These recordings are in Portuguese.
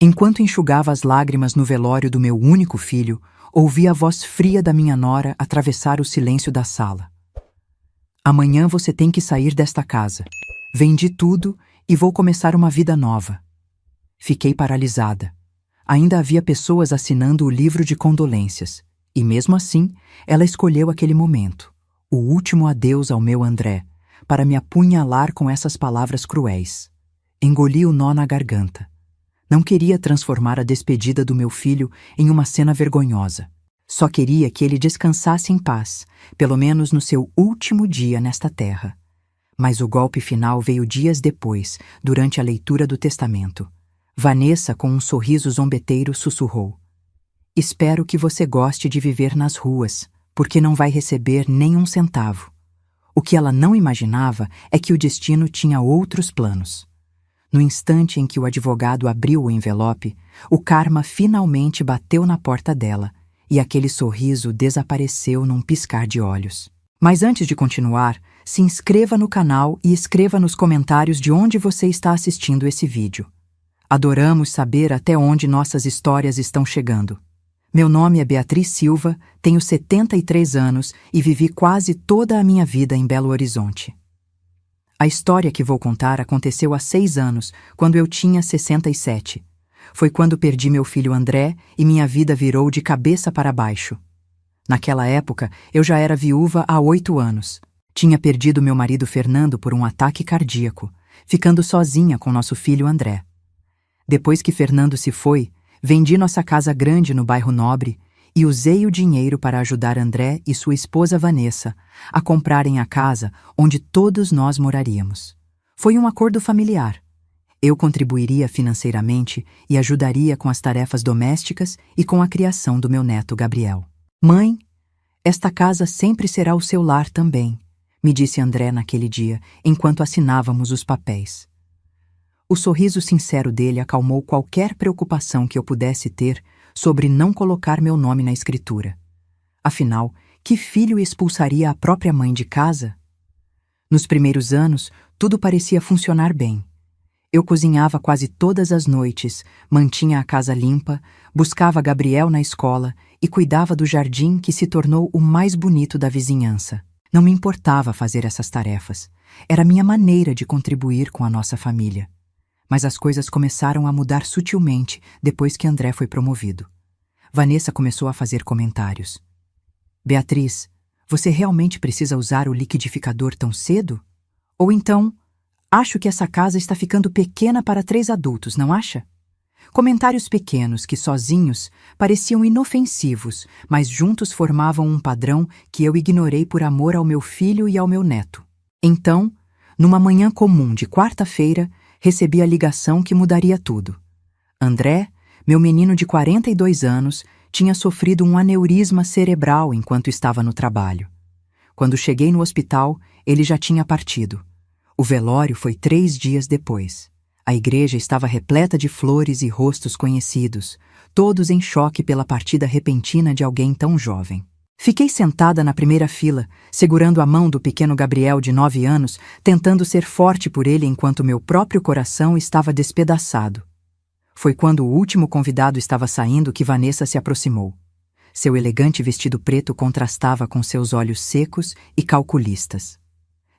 Enquanto enxugava as lágrimas no velório do meu único filho, ouvi a voz fria da minha nora atravessar o silêncio da sala. Amanhã você tem que sair desta casa. Vendi tudo e vou começar uma vida nova. Fiquei paralisada. Ainda havia pessoas assinando o livro de condolências, e mesmo assim, ela escolheu aquele momento, o último adeus ao meu André, para me apunhalar com essas palavras cruéis. Engoli o nó na garganta. Não queria transformar a despedida do meu filho em uma cena vergonhosa. Só queria que ele descansasse em paz, pelo menos no seu último dia nesta terra. Mas o golpe final veio dias depois, durante a leitura do testamento. Vanessa, com um sorriso zombeteiro, sussurrou: "Espero que você goste de viver nas ruas, porque não vai receber nem um centavo." O que ela não imaginava é que o destino tinha outros planos. No instante em que o advogado abriu o envelope, o karma finalmente bateu na porta dela, e aquele sorriso desapareceu num piscar de olhos. Mas antes de continuar, se inscreva no canal e escreva nos comentários de onde você está assistindo esse vídeo. Adoramos saber até onde nossas histórias estão chegando. Meu nome é Beatriz Silva, tenho 73 anos e vivi quase toda a minha vida em Belo Horizonte. A história que vou contar aconteceu há 6 anos, quando eu tinha 67. Foi quando perdi meu filho André e minha vida virou de cabeça para baixo. Naquela época, eu já era viúva há 8 anos. Tinha perdido meu marido Fernando por um ataque cardíaco, ficando sozinha com nosso filho André. Depois que Fernando se foi, vendi nossa casa grande no bairro Nobre e usei o dinheiro para ajudar André e sua esposa Vanessa a comprarem a casa onde todos nós moraríamos. Foi um acordo familiar. Eu contribuiria financeiramente e ajudaria com as tarefas domésticas e com a criação do meu neto Gabriel. "Mãe, esta casa sempre será o seu lar também", me disse André naquele dia, enquanto assinávamos os papéis. O sorriso sincero dele acalmou qualquer preocupação que eu pudesse ter sobre não colocar meu nome na escritura. Afinal, que filho expulsaria a própria mãe de casa? Nos primeiros anos, tudo parecia funcionar bem. Eu cozinhava quase todas as noites, mantinha a casa limpa, buscava Gabriel na escola e cuidava do jardim que se tornou o mais bonito da vizinhança. Não me importava fazer essas tarefas. Era minha maneira de contribuir com a nossa família. Mas as coisas começaram a mudar sutilmente depois que André foi promovido. Vanessa começou a fazer comentários. "Beatriz, você realmente precisa usar o liquidificador tão cedo? Ou então, acho que essa casa está ficando pequena para 3 adultos, não acha?" Comentários pequenos que, sozinhos, pareciam inofensivos, mas juntos formavam um padrão que eu ignorei por amor ao meu filho e ao meu neto. Então, numa manhã comum de quarta-feira, recebi a ligação que mudaria tudo. André, meu menino de 42 anos, tinha sofrido um aneurisma cerebral enquanto estava no trabalho. Quando cheguei no hospital, ele já tinha partido. O velório foi 3 dias depois. A igreja estava repleta de flores e rostos conhecidos, todos em choque pela partida repentina de alguém tão jovem. Fiquei sentada na primeira fila, segurando a mão do pequeno Gabriel de 9 anos, tentando ser forte por ele enquanto meu próprio coração estava despedaçado. Foi quando o último convidado estava saindo que Vanessa se aproximou. Seu elegante vestido preto contrastava com seus olhos secos e calculistas.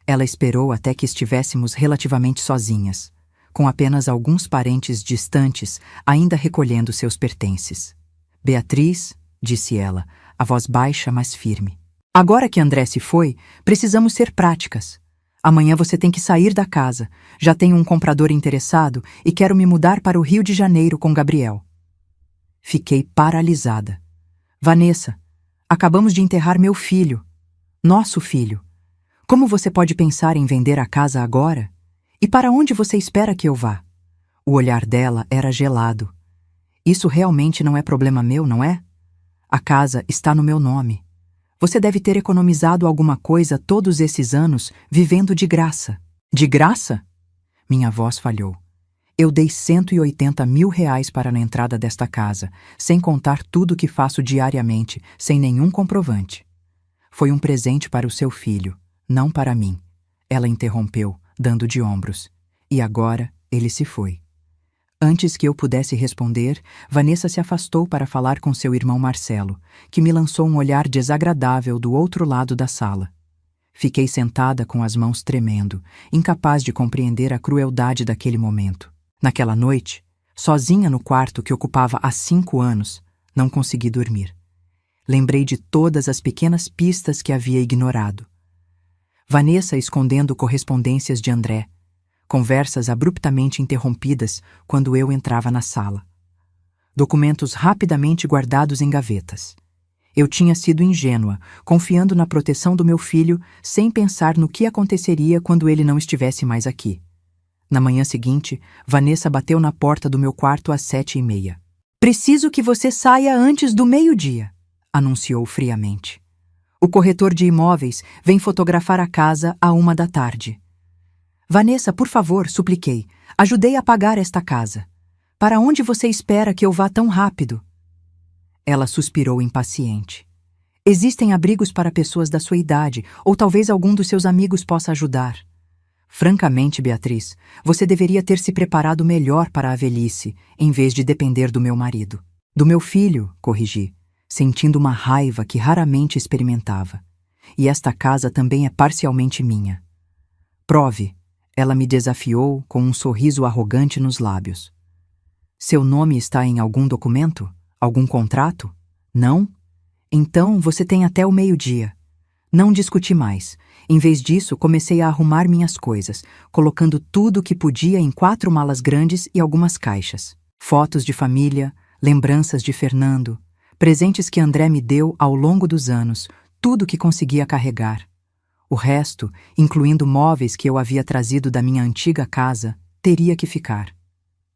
Ela esperou até que estivéssemos relativamente sozinhas, com apenas alguns parentes distantes ainda recolhendo seus pertences. "Beatriz", disse ela, a voz baixa, mas firme. "Agora que André se foi, precisamos ser práticas. Amanhã você tem que sair da casa. Já tenho um comprador interessado e quero me mudar para o Rio de Janeiro com Gabriel." Fiquei paralisada. "Vanessa, acabamos de enterrar meu filho. Nosso filho. Como você pode pensar em vender a casa agora? E para onde você espera que eu vá?" O olhar dela era gelado. "Isso realmente não é problema meu, não é? A casa está no meu nome. Você deve ter economizado alguma coisa todos esses anos vivendo de graça." "De graça?" Minha voz falhou. "Eu dei R$ 180.000 para a entrada desta casa, sem contar tudo que faço diariamente, sem nenhum comprovante." "Foi um presente para o seu filho, não para mim." Ela interrompeu, dando de ombros. "E agora ele se foi." Antes que eu pudesse responder, Vanessa se afastou para falar com seu irmão Marcelo, que me lançou um olhar desagradável do outro lado da sala. Fiquei sentada com as mãos tremendo, incapaz de compreender a crueldade daquele momento. Naquela noite, sozinha no quarto que ocupava há 5 anos, não consegui dormir. Lembrei de todas as pequenas pistas que havia ignorado. Vanessa escondendo correspondências de André, conversas abruptamente interrompidas quando eu entrava na sala. Documentos rapidamente guardados em gavetas. Eu tinha sido ingênua, confiando na proteção do meu filho, sem pensar no que aconteceria quando ele não estivesse mais aqui. Na manhã seguinte, Vanessa bateu na porta do meu quarto às 7h30. "Preciso que você saia antes do meio-dia", anunciou friamente. "O corretor de imóveis vem fotografar a casa à 1h da tarde. "Vanessa, por favor", supliquei. "Ajudei a pagar esta casa. Para onde você espera que eu vá tão rápido?" Ela suspirou impaciente. "Existem abrigos para pessoas da sua idade, ou talvez algum dos seus amigos possa ajudar." "Francamente, Beatriz, você deveria ter se preparado melhor para a velhice, em vez de depender do meu marido." "Do meu filho", corrigi, sentindo uma raiva que raramente experimentava. "E esta casa também é parcialmente minha." "Prove." Ela me desafiou com um sorriso arrogante nos lábios. "Seu nome está em algum documento? Algum contrato? Não? Então você tem até o meio-dia." Não discuti mais. Em vez disso, comecei a arrumar minhas coisas, colocando tudo o que podia em 4 malas grandes e algumas caixas. Fotos de família, lembranças de Fernando, presentes que André me deu ao longo dos anos, tudo que conseguia carregar. O resto, incluindo móveis que eu havia trazido da minha antiga casa, teria que ficar.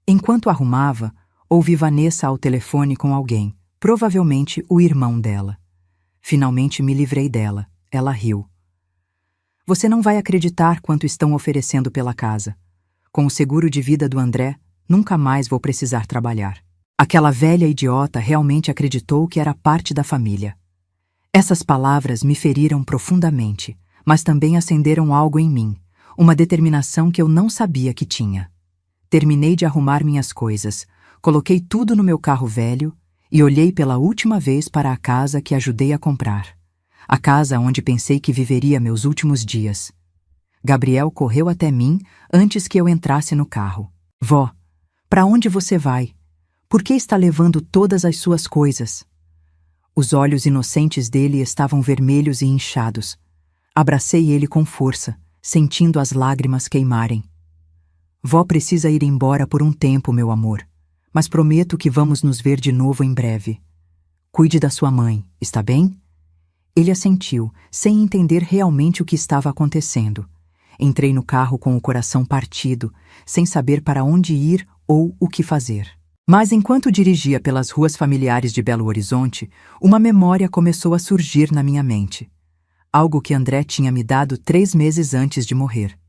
Enquanto arrumava, ouvi Vanessa ao telefone com alguém, provavelmente o irmão dela. Finalmente me livrei dela. Ela riu. "Você não vai acreditar quanto estão oferecendo pela casa. Com o seguro de vida do André, nunca mais vou precisar trabalhar." Aquela velha idiota realmente acreditou que era parte da família. Essas palavras me feriram profundamente, mas também acenderam algo em mim, uma determinação que eu não sabia que tinha. Terminei de arrumar minhas coisas, coloquei tudo no meu carro velho e olhei pela última vez para a casa que ajudei a comprar. A casa onde pensei que viveria meus últimos dias. Gabriel correu até mim antes que eu entrasse no carro. "Vó, para onde você vai? Por que está levando todas as suas coisas?" Os olhos inocentes dele estavam vermelhos e inchados. Abracei ele com força, sentindo as lágrimas queimarem. "Vó precisa ir embora por um tempo, meu amor, mas prometo que vamos nos ver de novo em breve. Cuide da sua mãe, está bem?" Ele assentiu, sem entender realmente o que estava acontecendo. Entrei no carro com o coração partido, sem saber para onde ir ou o que fazer. Mas enquanto dirigia pelas ruas familiares de Belo Horizonte, uma memória começou a surgir na minha mente. Algo que André tinha me dado 3 meses antes de morrer.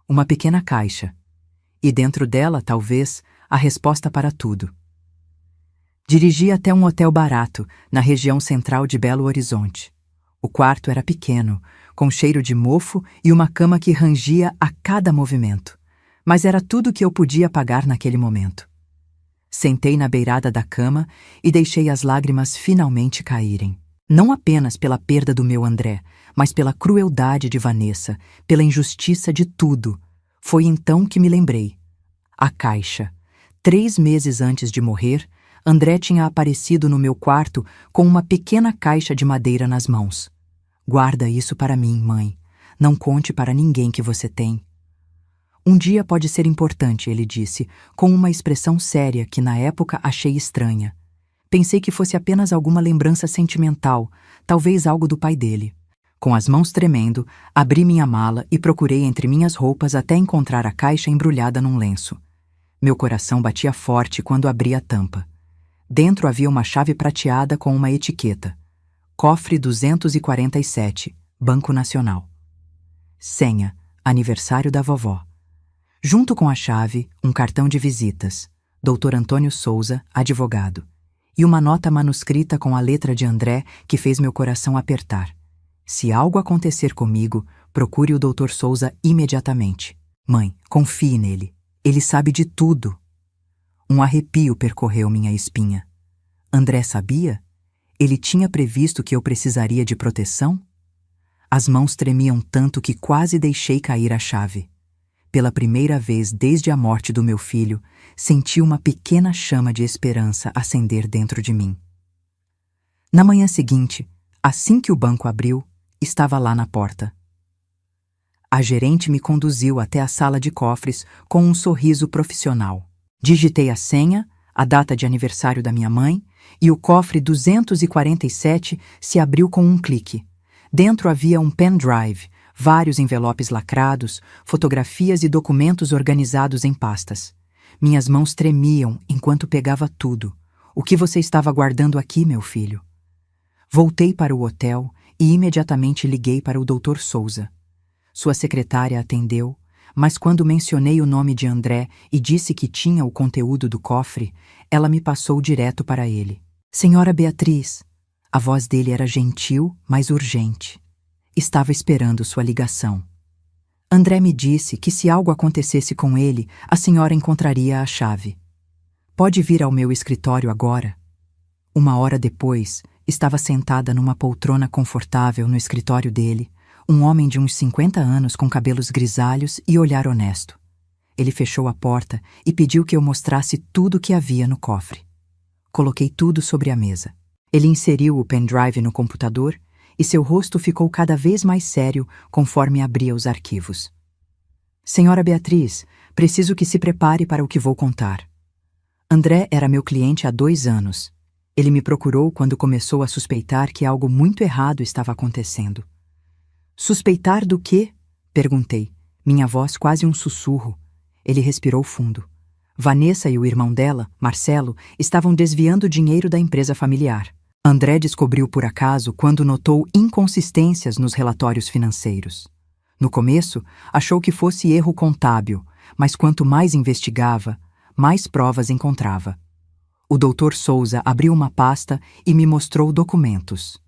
Uma pequena caixa. E dentro dela, talvez, a resposta para tudo. Dirigi até um hotel barato, na região central de Belo Horizonte. O quarto era pequeno, com cheiro de mofo e uma cama que rangia a cada movimento. Mas era tudo que eu podia pagar naquele momento. Sentei na beirada da cama e deixei as lágrimas finalmente caírem. Não apenas pela perda do meu André, mas pela crueldade de Vanessa, pela injustiça de tudo. Foi então que me lembrei. A caixa. 3 meses antes de morrer, André tinha aparecido no meu quarto com uma pequena caixa de madeira nas mãos. "Guarda isso para mim, mãe. Não conte para ninguém que você tem." "Um dia pode ser importante", ele disse, com uma expressão séria que na época achei estranha. Pensei que fosse apenas alguma lembrança sentimental, talvez algo do pai dele. Com as mãos tremendo, abri minha mala e procurei entre minhas roupas até encontrar a caixa embrulhada num lenço. Meu coração batia forte quando abri a tampa. Dentro havia uma chave prateada com uma etiqueta. Cofre 247, Banco Nacional. Senha, aniversário da vovó. Junto com a chave, um cartão de visitas. Dr. Antônio Souza, advogado. E uma nota manuscrita com a letra de André que fez meu coração apertar. "Se algo acontecer comigo, procure o Dr. Souza imediatamente. Mãe, confie nele. Ele sabe de tudo." Um arrepio percorreu minha espinha. André sabia? Ele tinha previsto que eu precisaria de proteção? As mãos tremiam tanto que quase deixei cair a chave. Pela primeira vez desde a morte do meu filho, senti uma pequena chama de esperança acender dentro de mim. Na manhã seguinte, assim que o banco abriu, estava lá na porta. A gerente me conduziu até a sala de cofres com um sorriso profissional. Digitei a senha, a data de aniversário da minha mãe, e o cofre 247 se abriu com um clique. Dentro havia um pendrive, vários envelopes lacrados, fotografias e documentos organizados em pastas. Minhas mãos tremiam enquanto pegava tudo. O que você estava guardando aqui, meu filho? Voltei para o hotel e imediatamente liguei para o Dr. Souza. Sua secretária atendeu, mas quando mencionei o nome de André e disse que tinha o conteúdo do cofre, ela me passou direto para ele. Senhora Beatriz. A voz dele era gentil, mas urgente. Estava esperando sua ligação. André me disse que se algo acontecesse com ele, a senhora encontraria a chave. Pode vir ao meu escritório agora? 1 hora depois, estava sentada numa poltrona confortável no escritório dele, um homem de uns 50 anos com cabelos grisalhos e olhar honesto. Ele fechou a porta e pediu que eu mostrasse tudo o que havia no cofre. Coloquei tudo sobre a mesa. Ele inseriu o pendrive no computador e seu rosto ficou cada vez mais sério conforme abria os arquivos. Senhora Beatriz, preciso que se prepare para o que vou contar. André era meu cliente há 2 anos. Ele me procurou quando começou a suspeitar que algo muito errado estava acontecendo. Suspeitar do quê? Perguntei, minha voz quase um sussurro. Ele respirou fundo. Vanessa e o irmão dela, Marcelo, estavam desviando dinheiro da empresa familiar. André descobriu por acaso quando notou inconsistências nos relatórios financeiros. No começo, achou que fosse erro contábil, mas quanto mais investigava, mais provas encontrava. O Dr. Souza abriu uma pasta e me mostrou documentos.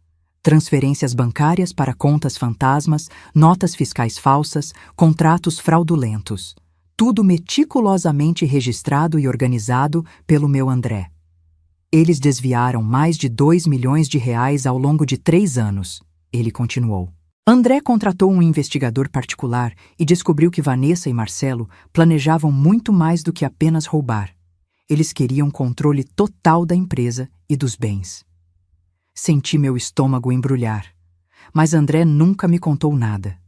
Transferências bancárias para contas fantasmas, notas fiscais falsas, contratos fraudulentos. Tudo meticulosamente registrado e organizado pelo meu André. Eles desviaram mais de 2 milhões de reais ao longo de 3 anos, ele continuou. André contratou um investigador particular e descobriu que Vanessa e Marcelo planejavam muito mais do que apenas roubar. Eles queriam controle total da empresa e dos bens. Senti meu estômago embrulhar, mas André nunca me contou nada.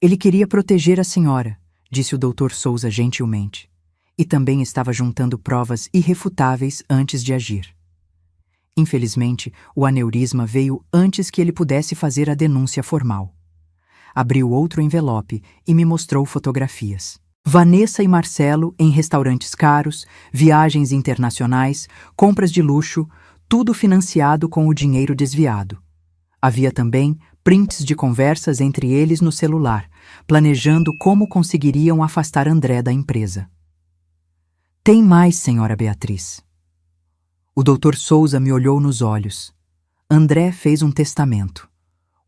Ele queria proteger a senhora, disse o Dr. Souza gentilmente, e também estava juntando provas irrefutáveis antes de agir. Infelizmente, o aneurisma veio antes que ele pudesse fazer a denúncia formal. Abriu outro envelope e me mostrou fotografias. Vanessa e Marcelo em restaurantes caros, viagens internacionais, compras de luxo, tudo financiado com o dinheiro desviado. Havia também prints de conversas entre eles no celular, planejando como conseguiriam afastar André da empresa. Tem mais, senhora Beatriz. O Dr. Souza me olhou nos olhos. André fez um testamento.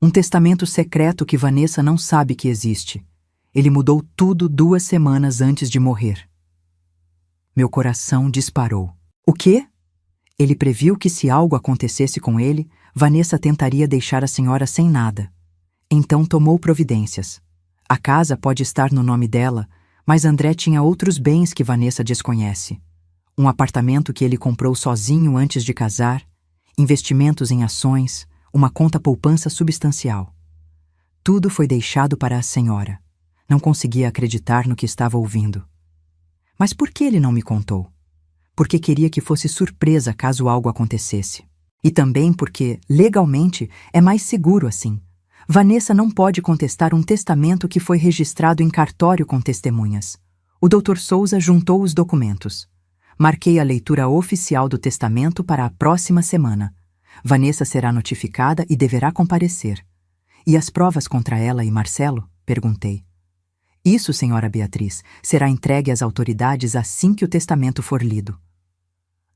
Um testamento secreto que Vanessa não sabe que existe. Ele mudou tudo 2 semanas antes de morrer. Meu coração disparou. O quê? Ele previu que se algo acontecesse com ele, Vanessa tentaria deixar a senhora sem nada. Então tomou providências. A casa pode estar no nome dela, mas André tinha outros bens que Vanessa desconhece. Um apartamento que ele comprou sozinho antes de casar, investimentos em ações, uma conta poupança substancial. Tudo foi deixado para a senhora. Não conseguia acreditar no que estava ouvindo. Mas por que ele não me contou? Porque queria que fosse surpresa caso algo acontecesse. E também porque, legalmente, é mais seguro assim. Vanessa não pode contestar um testamento que foi registrado em cartório com testemunhas. O Dr. Souza juntou os documentos. Marquei a leitura oficial do testamento para a próxima semana. Vanessa será notificada e deverá comparecer. E as provas contra ela e Marcelo? Perguntei. Isso, senhora Beatriz, será entregue às autoridades assim que o testamento for lido.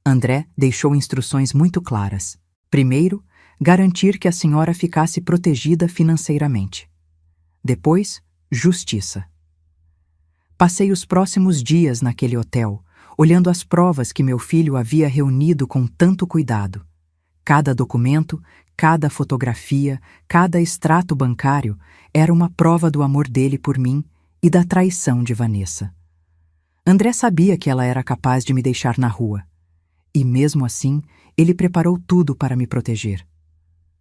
André deixou instruções muito claras. Primeiro, garantir que a senhora ficasse protegida financeiramente. Depois, justiça. Passei os próximos dias naquele hotel, olhando as provas que meu filho havia reunido com tanto cuidado. Cada documento, cada fotografia, cada extrato bancário era uma prova do amor dele por mim e da traição de Vanessa. André sabia que ela era capaz de me deixar na rua. E mesmo assim, ele preparou tudo para me proteger.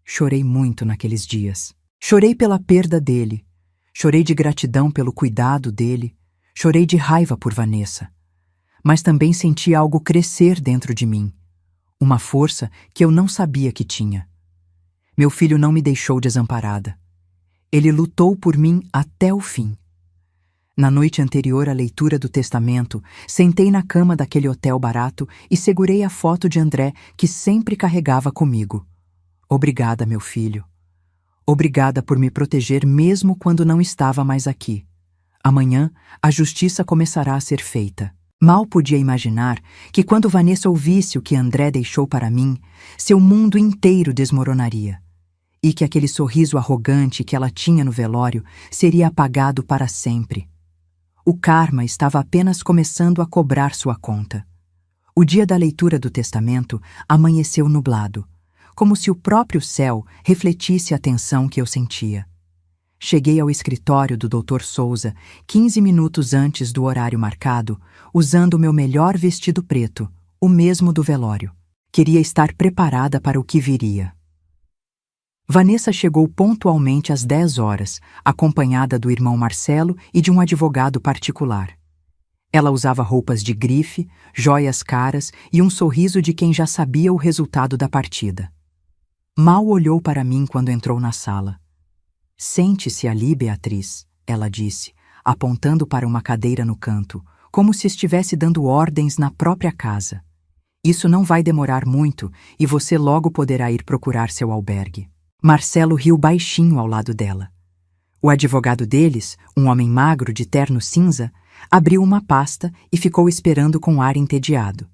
Chorei muito naqueles dias. Chorei pela perda dele. Chorei de gratidão pelo cuidado dele. Chorei de raiva por Vanessa. Mas também senti algo crescer dentro de mim. Uma força que eu não sabia que tinha. Meu filho não me deixou desamparada. Ele lutou por mim até o fim. Na noite anterior à leitura do testamento, sentei na cama daquele hotel barato e segurei a foto de André que sempre carregava comigo. Obrigada, meu filho. Obrigada por me proteger mesmo quando não estava mais aqui. Amanhã, a justiça começará a ser feita. Mal podia imaginar que quando Vanessa ouvisse o que André deixou para mim, seu mundo inteiro desmoronaria. E que aquele sorriso arrogante que ela tinha no velório seria apagado para sempre. O karma estava apenas começando a cobrar sua conta. O dia da leitura do testamento amanheceu nublado, como se o próprio céu refletisse a tensão que eu sentia. Cheguei ao escritório do Dr. Souza 15 minutos antes do horário marcado, usando o meu melhor vestido preto, o mesmo do velório. Queria estar preparada para o que viria. Vanessa chegou pontualmente às 10 horas, acompanhada do irmão Marcelo e de um advogado particular. Ela usava roupas de grife, joias caras e um sorriso de quem já sabia o resultado da partida. Mal olhou para mim quando entrou na sala. Sente-se ali, Beatriz, ela disse, apontando para uma cadeira no canto, como se estivesse dando ordens na própria casa. Isso não vai demorar muito e você logo poderá ir procurar seu albergue. Marcelo riu baixinho ao lado dela. O advogado deles, um homem magro de terno cinza, abriu uma pasta e ficou esperando com ar entediado.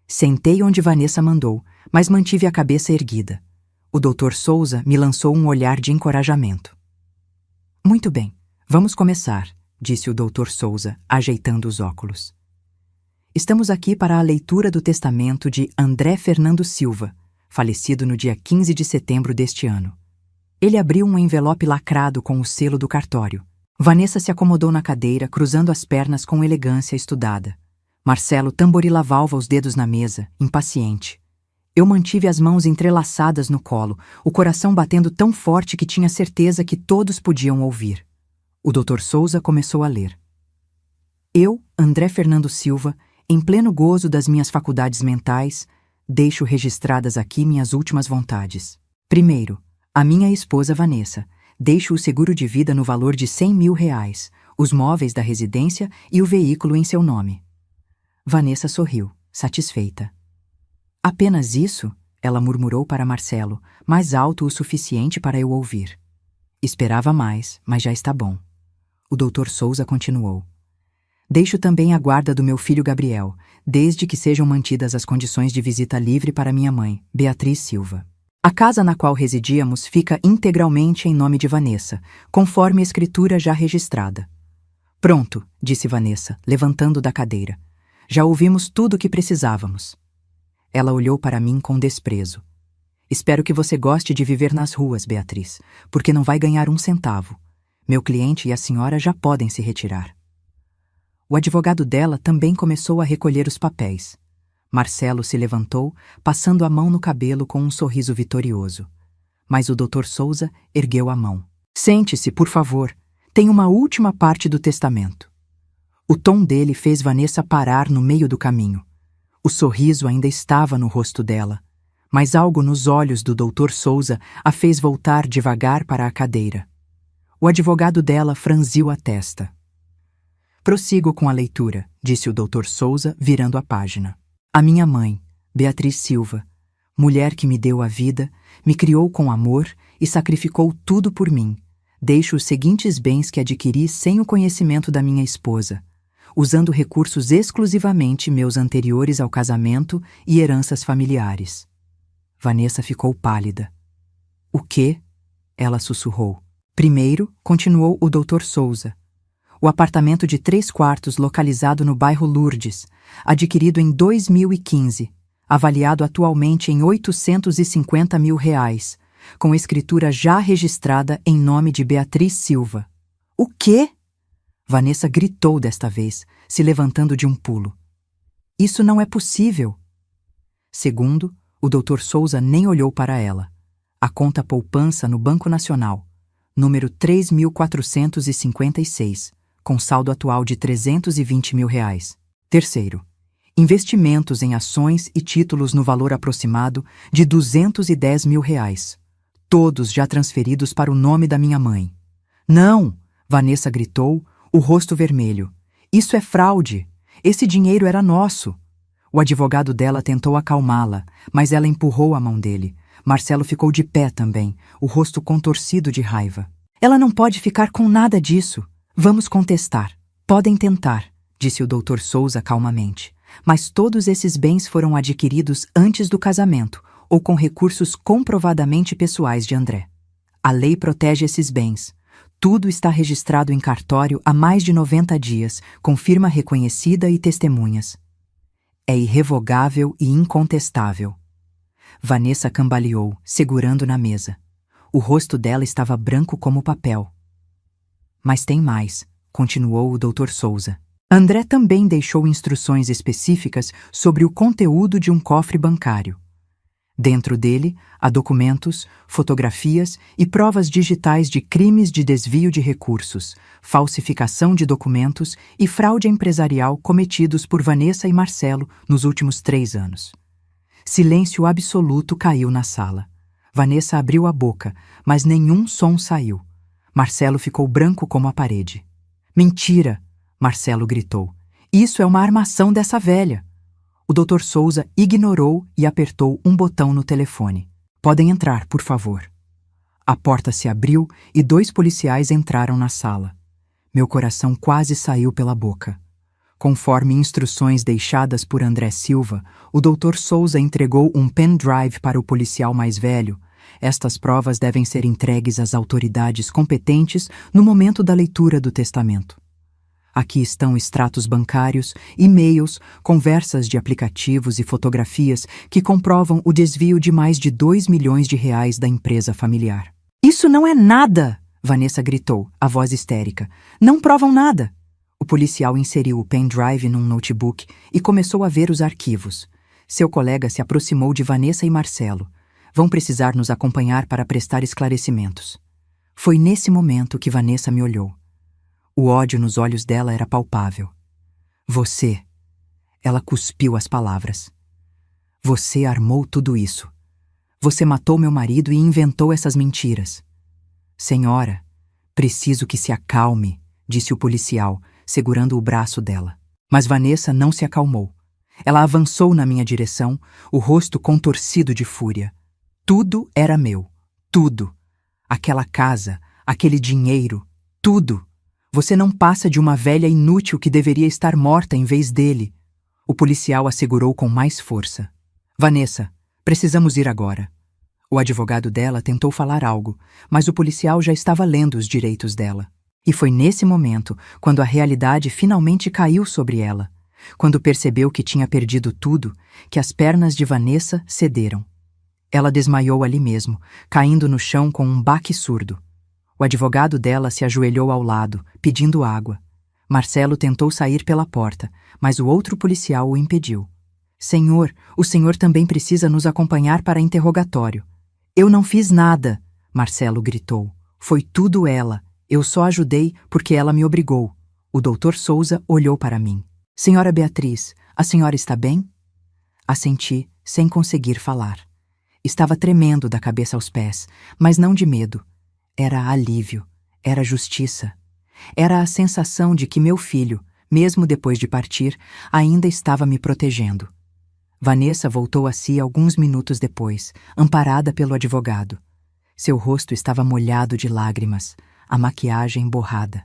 Sentei onde Vanessa mandou, mas mantive a cabeça erguida. O Dr. Souza me lançou um olhar de encorajamento. Muito bem, vamos começar, disse o Dr. Souza, ajeitando os óculos. Estamos aqui para a leitura do testamento de André Fernando Silva, falecido no dia 15 de setembro deste ano. Ele abriu um envelope lacrado com o selo do cartório. Vanessa se acomodou na cadeira, cruzando as pernas com elegância estudada. Marcelo tamborilava os dedos na mesa, impaciente. Eu mantive as mãos entrelaçadas no colo, o coração batendo tão forte que tinha certeza que todos podiam ouvir. O Dr. Souza começou a ler. Eu, André Fernando Silva, em pleno gozo das minhas faculdades mentais, deixo registradas aqui minhas últimas vontades. Primeiro, a minha esposa Vanessa. Deixo o seguro de vida no valor de R$100.000, os móveis da residência e o veículo em seu nome. Vanessa sorriu, satisfeita. Apenas isso? Ela murmurou para Marcelo, mais alto o suficiente para eu ouvir. Esperava mais, mas já está bom. O Dr. Souza continuou. Deixo também a guarda do meu filho Gabriel, desde que sejam mantidas as condições de visita livre para minha mãe, Beatriz Silva. A casa na qual residíamos fica integralmente em nome de Vanessa, conforme a escritura já registrada. Pronto, disse Vanessa, levantando da cadeira. Já ouvimos tudo o que precisávamos. Ela olhou para mim com desprezo. Espero que você goste de viver nas ruas, Beatriz, porque não vai ganhar um centavo. Meu cliente e a senhora já podem se retirar. O advogado dela também começou a recolher os papéis. Marcelo se levantou, passando a mão no cabelo com um sorriso vitorioso. Mas o Dr. Souza ergueu a mão. Sente-se, por favor. Tem uma última parte do testamento. O tom dele fez Vanessa parar no meio do caminho. O sorriso ainda estava no rosto dela, mas algo nos olhos do Dr. Souza a fez voltar devagar para a cadeira. O advogado dela franziu a testa. Prossigo com a leitura, disse o Dr. Souza, virando a página. A minha mãe, Beatriz Silva, mulher que me deu a vida, me criou com amor e sacrificou tudo por mim. Deixo os seguintes bens que adquiri sem o conhecimento da minha esposa, usando recursos exclusivamente meus anteriores ao casamento e heranças familiares. Vanessa ficou pálida. O quê? Ela sussurrou. Primeiro, continuou o Dr. Souza, o apartamento de 3 quartos localizado no bairro Lourdes, adquirido em 2015, avaliado atualmente em R$ 850 mil, com escritura já registrada em nome de Beatriz Silva. O quê? Vanessa gritou desta vez, se levantando de um pulo. Isso não é possível. Segundo, o Dr. Souza nem olhou para ela. A conta poupança no Banco Nacional, número 3.456, com saldo atual de R$ 320 mil. Terceiro, investimentos em ações e títulos no valor aproximado de R$ 210 mil, todos já transferidos para o nome da minha mãe. Não! Vanessa gritou, o rosto vermelho. Isso é fraude! Esse dinheiro era nosso! O advogado dela tentou acalmá-la, mas ela empurrou a mão dele. Marcelo ficou de pé também, o rosto contorcido de raiva. Ela não pode ficar com nada disso. Vamos contestar. Podem tentar, disse o Dr. Souza calmamente. Mas todos esses bens foram adquiridos antes do casamento ou com recursos comprovadamente pessoais de André. A lei protege esses bens. Tudo está registrado em cartório há mais de 90 dias, com firma reconhecida e testemunhas. É irrevogável e incontestável. Vanessa cambaleou, segurando na mesa. O rosto dela estava branco como papel. Mas tem mais, continuou o Dr. Souza. André também deixou instruções específicas sobre o conteúdo de um cofre bancário. Dentro dele, há documentos, fotografias e provas digitais de crimes de desvio de recursos, falsificação de documentos e fraude empresarial cometidos por Vanessa e Marcelo nos últimos 3 anos. Silêncio absoluto caiu na sala. Vanessa abriu a boca, mas nenhum som saiu. Marcelo ficou branco como a parede. Mentira! Marcelo gritou. Isso é uma armação dessa velha. O Dr. Souza ignorou e apertou um botão no telefone. Podem entrar, por favor. A porta se abriu e 2 policiais entraram na sala. Meu coração quase saiu pela boca. Conforme instruções deixadas por André Silva, o Dr. Souza entregou um pendrive para o policial mais velho. Estas provas devem ser entregues às autoridades competentes no momento da leitura do testamento. Aqui estão extratos bancários, e-mails, conversas de aplicativos e fotografias que comprovam o desvio de mais de R$ 2 milhões da empresa familiar. Isso não é nada! Vanessa gritou, a voz histérica. Não provam nada! O policial inseriu o pendrive num notebook e começou a ver os arquivos. Seu colega se aproximou de Vanessa e Marcelo. Vão precisar nos acompanhar para prestar esclarecimentos. Foi nesse momento que Vanessa me olhou. O ódio nos olhos dela era palpável. Você. Ela cuspiu as palavras. Você armou tudo isso. Você matou meu marido e inventou essas mentiras. Senhora, preciso que se acalme, disse o policial, segurando o braço dela. Mas Vanessa não se acalmou. Ela avançou na minha direção, o rosto contorcido de fúria. Tudo era meu. Tudo. Aquela casa, aquele dinheiro, tudo. Você não passa de uma velha inútil que deveria estar morta em vez dele. O policial assegurou com mais força. Vanessa, precisamos ir agora. O advogado dela tentou falar algo, mas o policial já estava lendo os direitos dela. E foi nesse momento, quando a realidade finalmente caiu sobre ela, quando percebeu que tinha perdido tudo, que as pernas de Vanessa cederam. Ela desmaiou ali mesmo, caindo no chão com um baque surdo. O advogado dela se ajoelhou ao lado, pedindo água. Marcelo tentou sair pela porta, mas o outro policial o impediu. Senhor, o senhor também precisa nos acompanhar para interrogatório. Eu não fiz nada, Marcelo gritou. Foi tudo ela. Eu só ajudei porque ela me obrigou. O Dr. Souza olhou para mim. Senhora Beatriz, a senhora está bem? Assenti, sem conseguir falar. Estava tremendo da cabeça aos pés, mas não de medo. Era alívio, era justiça. Era a sensação de que meu filho, mesmo depois de partir, ainda estava me protegendo. Vanessa voltou a si alguns minutos depois, amparada pelo advogado. Seu rosto estava molhado de lágrimas, a maquiagem borrada.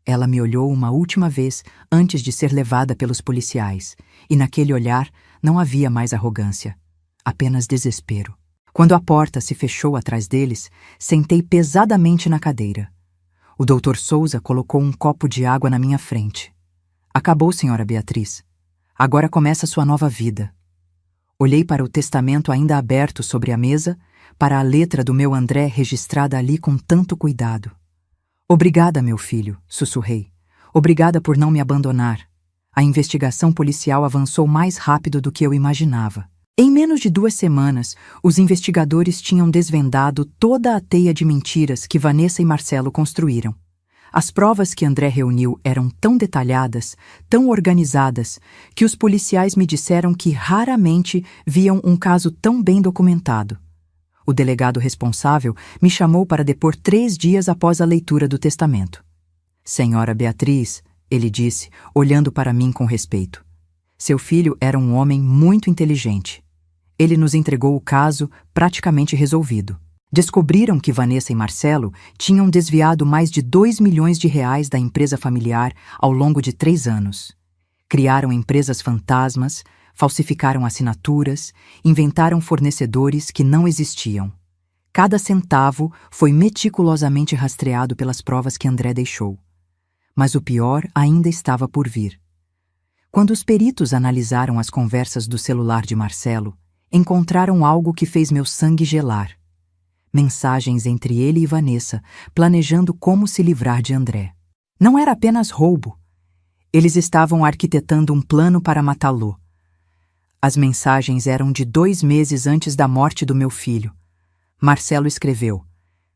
Ela me olhou uma última vez antes de ser levada pelos policiais, e naquele olhar não havia mais arrogância, apenas desespero. Quando a porta se fechou atrás deles, sentei pesadamente na cadeira. O Dr. Souza colocou um copo de água na minha frente. Acabou, senhora Beatriz. Agora começa sua nova vida. Olhei para o testamento ainda aberto sobre a mesa, para a letra do meu André registrada ali com tanto cuidado. Obrigada, meu filho, sussurrei. Obrigada por não me abandonar. A investigação policial avançou mais rápido do que eu imaginava. Em menos de 2 semanas, os investigadores tinham desvendado toda a teia de mentiras que Vanessa e Marcelo construíram. As provas que André reuniu eram tão detalhadas, tão organizadas, que os policiais me disseram que raramente viam um caso tão bem documentado. O delegado responsável me chamou para depor 3 dias após a leitura do testamento. Senhora Beatriz, ele disse, olhando para mim com respeito. Seu filho era um homem muito inteligente. Ele nos entregou o caso praticamente resolvido. Descobriram que Vanessa e Marcelo tinham desviado mais de 2 milhões de reais da empresa familiar ao longo de 3 anos. Criaram empresas fantasmas, falsificaram assinaturas, inventaram fornecedores que não existiam. Cada centavo foi meticulosamente rastreado pelas provas que André deixou. Mas o pior ainda estava por vir. Quando os peritos analisaram as conversas do celular de Marcelo, encontraram algo que fez meu sangue gelar. Mensagens entre ele e Vanessa, planejando como se livrar de André. Não era apenas roubo. Eles estavam arquitetando um plano para matá-lo. As mensagens eram de 2 meses antes da morte do meu filho. Marcelo escreveu: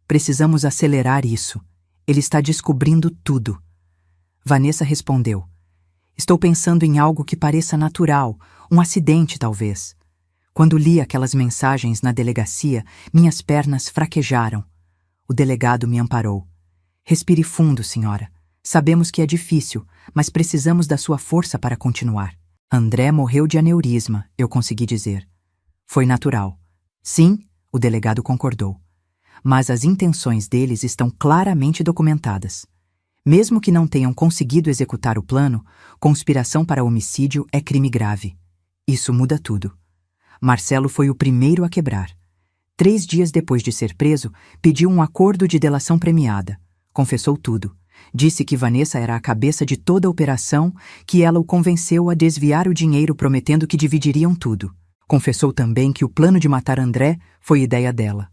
"Precisamos acelerar isso. Ele está descobrindo tudo." Vanessa respondeu: "Estou pensando em algo que pareça natural, um acidente talvez." Quando li aquelas mensagens na delegacia, minhas pernas fraquejaram. O delegado me amparou. "Respire fundo, senhora. Sabemos que é difícil, mas precisamos da sua força para continuar." "André morreu de aneurisma", eu consegui dizer. "Foi natural." "Sim", o delegado concordou. "Mas as intenções deles estão claramente documentadas. Mesmo que não tenham conseguido executar o plano, conspiração para homicídio é crime grave. Isso muda tudo." Marcelo foi o primeiro a quebrar. 3 dias depois de ser preso, pediu um acordo de delação premiada. Confessou tudo. Disse que Vanessa era a cabeça de toda a operação, que ela o convenceu a desviar o dinheiro prometendo que dividiriam tudo. Confessou também que o plano de matar André foi ideia dela.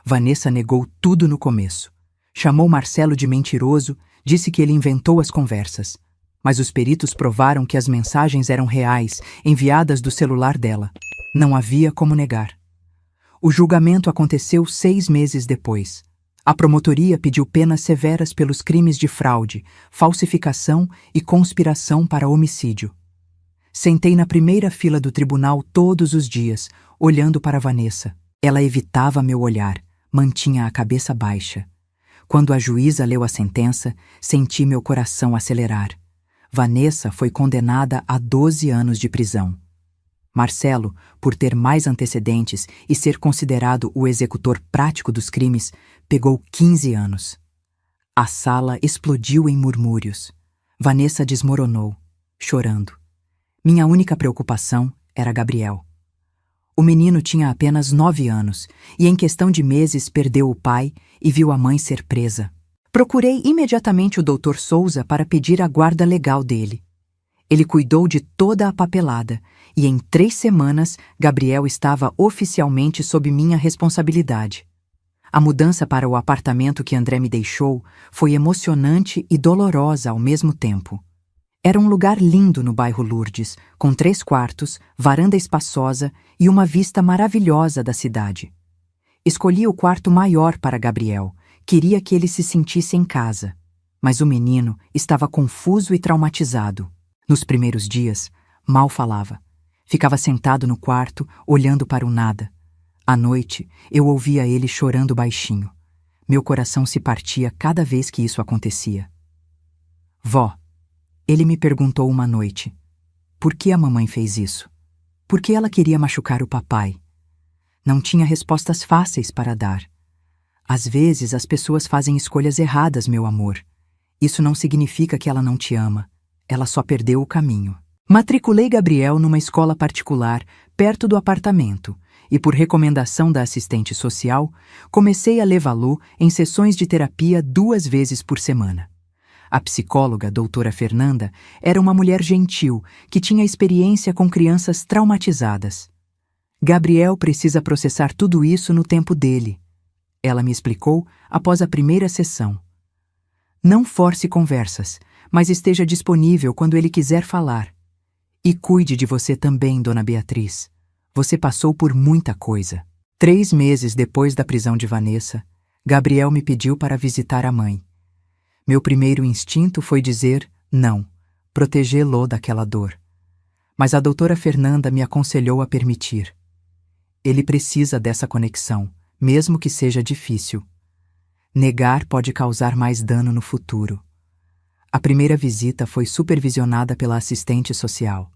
Vanessa negou tudo no começo. Chamou Marcelo de mentiroso, disse que ele inventou as conversas. Mas os peritos provaram que as mensagens eram reais, enviadas do celular dela. Não havia como negar. O julgamento aconteceu 6 meses depois. A promotoria pediu penas severas pelos crimes de fraude, falsificação e conspiração para homicídio. Sentei na primeira fila do tribunal todos os dias, olhando para Vanessa. Ela evitava meu olhar, mantinha a cabeça baixa. Quando a juíza leu a sentença, senti meu coração acelerar. Vanessa foi condenada a 12 anos de prisão. Marcelo, por ter mais antecedentes e ser considerado o executor prático dos crimes, pegou 15 anos. A sala explodiu em murmúrios. Vanessa desmoronou, chorando. Minha única preocupação era Gabriel. O menino tinha apenas 9 anos e, em questão de meses, perdeu o pai e viu a mãe ser presa. Procurei imediatamente o Dr. Souza para pedir a guarda legal dele. Ele cuidou de toda a papelada e, em 3 semanas, Gabriel estava oficialmente sob minha responsabilidade. A mudança para o apartamento que André me deixou foi emocionante e dolorosa ao mesmo tempo. Era um lugar lindo no bairro Lourdes, com 3 quartos, varanda espaçosa e uma vista maravilhosa da cidade. Escolhi o quarto maior para Gabriel. Queria que ele se sentisse em casa. Mas o menino estava confuso e traumatizado. Nos primeiros dias, mal falava. Ficava sentado no quarto, olhando para o nada. À noite, eu ouvia ele chorando baixinho. Meu coração se partia cada vez que isso acontecia. "Vó", ele me perguntou uma noite, "por que a mamãe fez isso? Por que ela queria machucar o papai?" Não tinha respostas fáceis para dar. "Às vezes as pessoas fazem escolhas erradas, meu amor. Isso não significa que ela não te ama. Ela só perdeu o caminho." Matriculei Gabriel numa escola particular, perto do apartamento, e por recomendação da assistente social, comecei a levá-lo em sessões de terapia 2 vezes por semana. A psicóloga, doutora Fernanda, era uma mulher gentil que tinha experiência com crianças traumatizadas. Gabriel precisa processar tudo isso no tempo dele. Ela me explicou após a primeira sessão. Não force conversas, mas esteja disponível quando ele quiser falar. E cuide de você também, dona Beatriz. Você passou por muita coisa. 3 meses depois da prisão de Vanessa, Gabriel me pediu para visitar a mãe. Meu primeiro instinto foi dizer não, protegê-lo daquela dor. Mas a doutora Fernanda me aconselhou a permitir. Ele precisa dessa conexão, mesmo que seja difícil. Negar pode causar mais dano no futuro. A primeira visita foi supervisionada pela assistente social.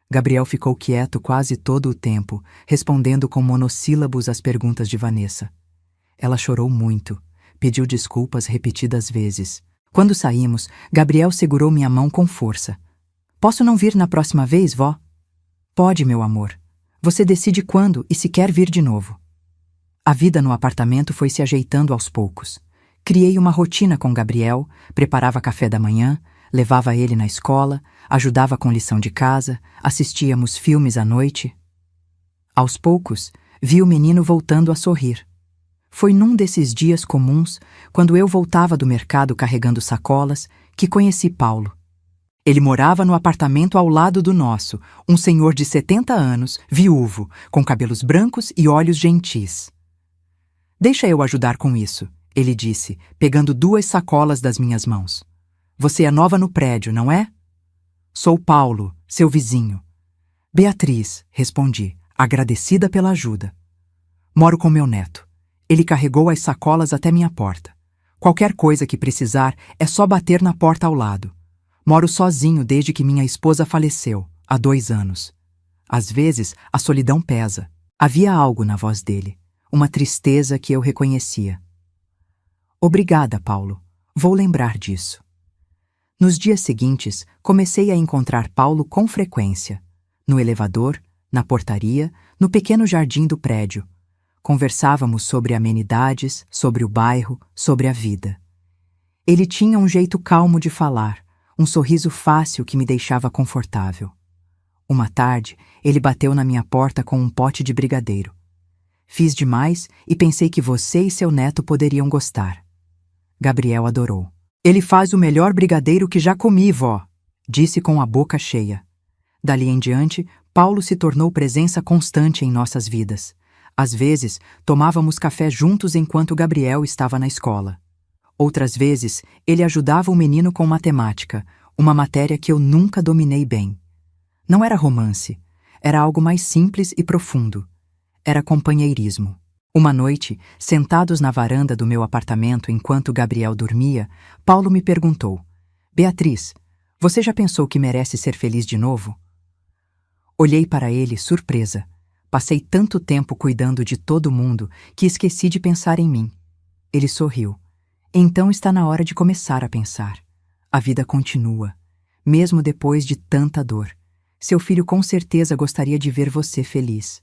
Gabriel ficou quieto quase todo o tempo, respondendo com monossílabos às perguntas de Vanessa. Ela chorou muito, pediu desculpas repetidas vezes. Quando saímos, Gabriel segurou minha mão com força. Posso não vir na próxima vez, vó? Pode, meu amor. Você decide quando e se quer vir de novo. A vida no apartamento foi se ajeitando aos poucos. Criei uma rotina com Gabriel, preparava café da manhã, levava ele na escola, ajudava com lição de casa, assistíamos filmes à noite. Aos poucos, vi o menino voltando a sorrir. Foi num desses dias comuns, quando eu voltava do mercado carregando sacolas, que conheci Paulo. Ele morava no apartamento ao lado do nosso, um senhor de 70 anos, viúvo, com cabelos brancos e olhos gentis. Deixa eu ajudar com isso, ele disse, pegando 2 sacolas das minhas mãos. Você é nova no prédio, não é? Sou Paulo, seu vizinho. Beatriz, respondi, agradecida pela ajuda. Moro com meu neto. Ele carregou as sacolas até minha porta. Qualquer coisa que precisar é só bater na porta ao lado. Moro sozinho desde que minha esposa faleceu, há 2 anos. Às vezes, a solidão pesa. Havia algo na voz dele, uma tristeza que eu reconhecia. Obrigada, Paulo. Vou lembrar disso. Nos dias seguintes, comecei a encontrar Paulo com frequência. No elevador, na portaria, no pequeno jardim do prédio. Conversávamos sobre amenidades, sobre o bairro, sobre a vida. Ele tinha um jeito calmo de falar, um sorriso fácil que me deixava confortável. Uma tarde, ele bateu na minha porta com um pote de brigadeiro. Fiz demais e pensei que você e seu neto poderiam gostar. Gabriel adorou. Ele faz o melhor brigadeiro que já comi, vó, disse com a boca cheia. Dali em diante, Paulo se tornou presença constante em nossas vidas. Às vezes, tomávamos café juntos enquanto Gabriel estava na escola. Outras vezes, ele ajudava o menino com matemática, uma matéria que eu nunca dominei bem. Não era romance, era algo mais simples e profundo. Era companheirismo. Uma noite, sentados na varanda do meu apartamento enquanto Gabriel dormia, Paulo me perguntou: Beatriz, você já pensou que merece ser feliz de novo? Olhei para ele, surpresa. Passei tanto tempo cuidando de todo mundo que esqueci de pensar em mim. Ele sorriu. Então está na hora de começar a pensar. A vida continua, mesmo depois de tanta dor. Seu filho com certeza gostaria de ver você feliz.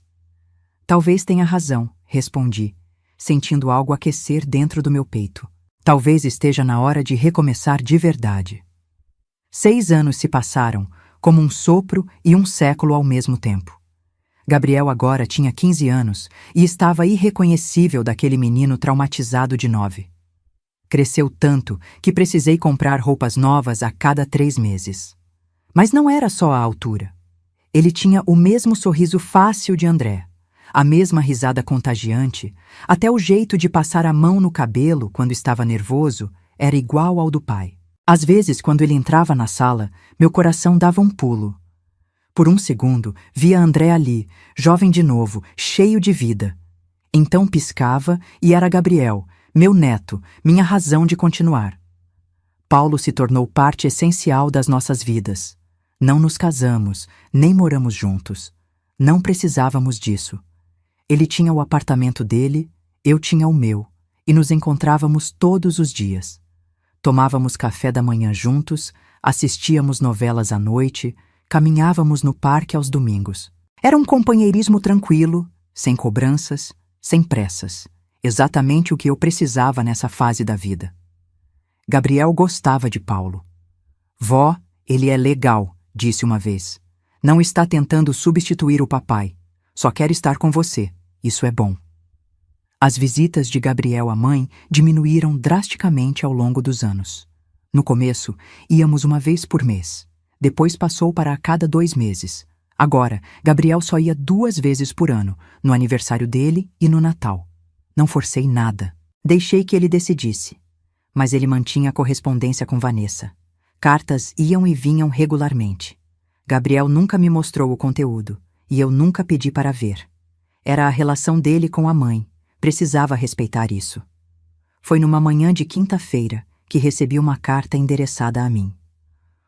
Talvez tenha razão, respondi, sentindo algo aquecer dentro do meu peito. Talvez esteja na hora de recomeçar de verdade. 6 anos se passaram, como um sopro e um século ao mesmo tempo. Gabriel agora tinha 15 anos e estava irreconhecível daquele menino traumatizado de 9. Cresceu tanto que precisei comprar roupas novas a cada 3 meses. Mas não era só a altura. Ele tinha o mesmo sorriso fácil de André, a mesma risada contagiante, até o jeito de passar a mão no cabelo quando estava nervoso era igual ao do pai. Às vezes, quando ele entrava na sala, meu coração dava um pulo. Por um segundo, via André ali, jovem de novo, cheio de vida. Então piscava e era Gabriel, meu neto, minha razão de continuar. Paulo se tornou parte essencial das nossas vidas. Não nos casamos, nem moramos juntos. Não precisávamos disso. Ele tinha o apartamento dele, eu tinha o meu, e nos encontrávamos todos os dias. Tomávamos café da manhã juntos, assistíamos novelas à noite, caminhávamos no parque aos domingos. Era um companheirismo tranquilo, sem cobranças, sem pressas. Exatamente o que eu precisava nessa fase da vida. Gabriel gostava de Paulo. Vó, ele é legal, disse uma vez. Não está tentando substituir o papai. Só quer estar com você. Isso é bom. As visitas de Gabriel à mãe diminuíram drasticamente ao longo dos anos. No começo, íamos uma vez por mês. Depois passou para a cada 2 meses. Agora, Gabriel só ia 2 vezes por ano, no aniversário dele e no Natal. Não forcei nada. Deixei que ele decidisse. Mas ele mantinha a correspondência com Vanessa. Cartas iam e vinham regularmente. Gabriel nunca me mostrou o conteúdo, e eu nunca pedi para ver. Era a relação dele com a mãe. Precisava respeitar isso. Foi numa manhã de quinta-feira que recebi uma carta endereçada a mim.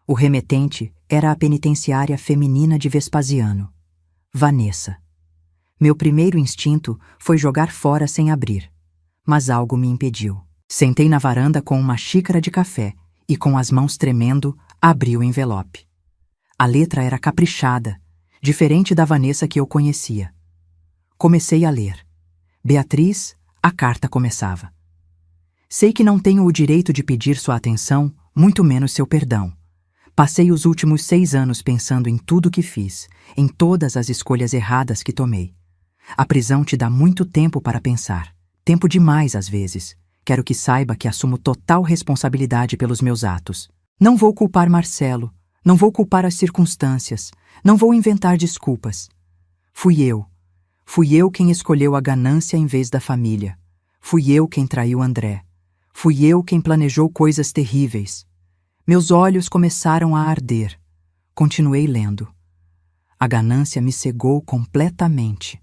O remetente era a penitenciária feminina de Vespasiano, Vanessa. Meu primeiro instinto foi jogar fora sem abrir, mas algo me impediu. Sentei na varanda com uma xícara de café e, com as mãos tremendo, abri o envelope. A letra era caprichada, diferente da Vanessa que eu conhecia. Comecei a ler. Beatriz, a carta começava. Sei que não tenho o direito de pedir sua atenção, muito menos seu perdão. Passei os últimos 6 anos pensando em tudo que fiz, em todas as escolhas erradas que tomei. A prisão te dá muito tempo para pensar. Tempo demais, às vezes. Quero que saiba que assumo total responsabilidade pelos meus atos. Não vou culpar Marcelo. Não vou culpar as circunstâncias. Não vou inventar desculpas. Fui eu. Fui eu quem escolheu a ganância em vez da família. Fui eu quem traiu André. Fui eu quem planejou coisas terríveis. Meus olhos começaram a arder. Continuei lendo. A ganância me cegou completamente.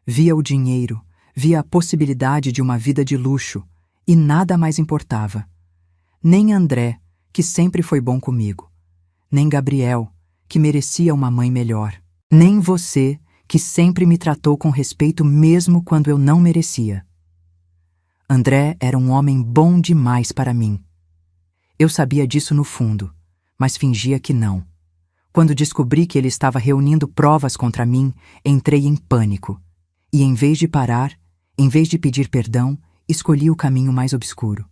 Via o dinheiro, via a possibilidade de uma vida de luxo, e nada mais importava. Nem André, que sempre foi bom comigo. Nem Gabriel, que merecia uma mãe melhor. Nem você, que sempre me tratou com respeito mesmo quando eu não merecia. André era um homem bom demais para mim. Eu sabia disso no fundo, mas fingia que não. Quando descobri que ele estava reunindo provas contra mim, entrei em pânico. E em vez de parar, em vez de pedir perdão, escolhi o caminho mais obscuro.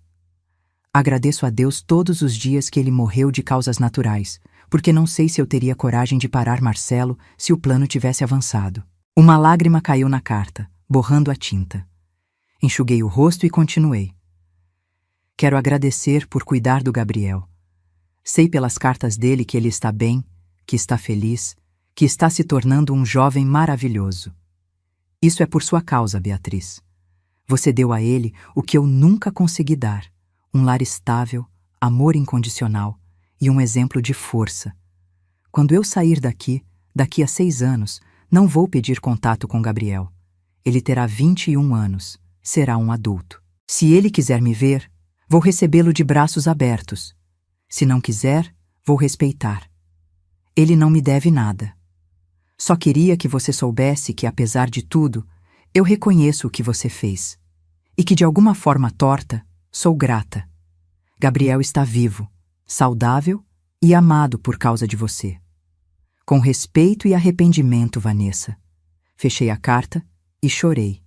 Agradeço a Deus todos os dias que ele morreu de causas naturais, porque não sei se eu teria coragem de parar Marcelo se o plano tivesse avançado. Uma lágrima caiu na carta, borrando a tinta. Enxuguei o rosto e continuei. Quero agradecer por cuidar do Gabriel. Sei pelas cartas dele que ele está bem, que está feliz, que está se tornando um jovem maravilhoso. Isso é por sua causa, Beatriz. Você deu a ele o que eu nunca consegui dar: um lar estável, amor incondicional e um exemplo de força. Quando eu sair daqui a 6 anos, não vou pedir contato com Gabriel. Ele terá 21 anos, será um adulto. Se ele quiser me ver, vou recebê-lo de braços abertos. Se não quiser, vou respeitar. Ele não me deve nada. Só queria que você soubesse que, apesar de tudo, eu reconheço o que você fez. E que, de alguma forma torta, sou grata. Gabriel está vivo, saudável e amado por causa de você. Com respeito e arrependimento, Vanessa. Fechei a carta e chorei.